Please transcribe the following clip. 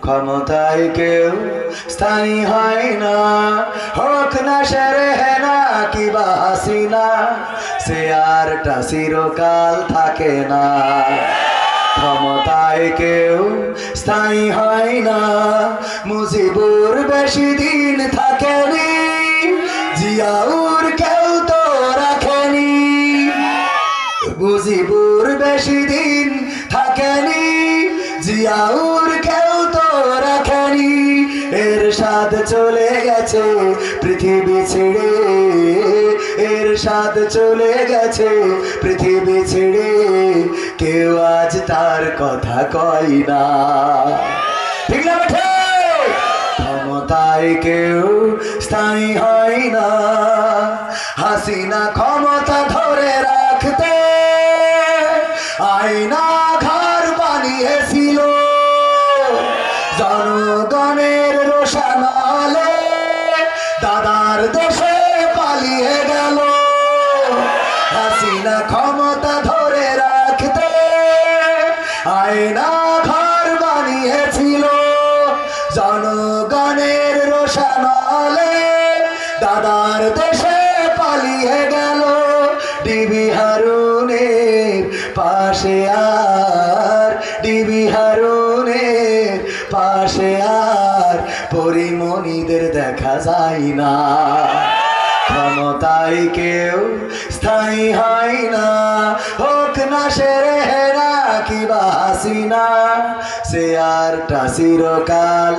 ক্ষমতায় কেউ স্থায়ী হয় না, হোক না সেরেনা কিবা হাসিনা, সে আরটা চিরকাল থাকে না। ক্ষমতায় কেউ স্থায়ী হয় না, মুজিবুর বেশি দিন থাকেনি, জিয়াউর কেউ তো রাখেনি। মুজিবুর বেশি দিন থাকেনি, জিয়াউর কেউ তো রাখেনি। এরশাদ চলে গেছে পৃথিবী ছেড়ে, এরশাদ চলে গেছে পৃথিবী ছেড়ে, কেউ আজ তার কথা কয় না। ঠিক না বেঠে? ক্ষমতায় কেউ স্থায়ী হয় না, হাসিনা ক্ষমতা ধরে রাখতে আয়না ঘর বানিয়েছিল, জনগণের রোশানলে দাদার দেশে পালিয়ে গেল। হাসিনা ক্ষমতা ধরে রাখতে আয়না ঘর বানিয়েছিল, জনগণের রোশানলে দাদার দেশে পালিয়ে গেল। ডিবি হারুনের পাশে আর, ডিবি হারুনের পাশে আর পরিমণিদের দেখা যায় না। ক্ষমতায় কেউ স্থায়ী হয় না, হোক না সেরেনা কিবা হাসিনা, সে আরটা চিরকাল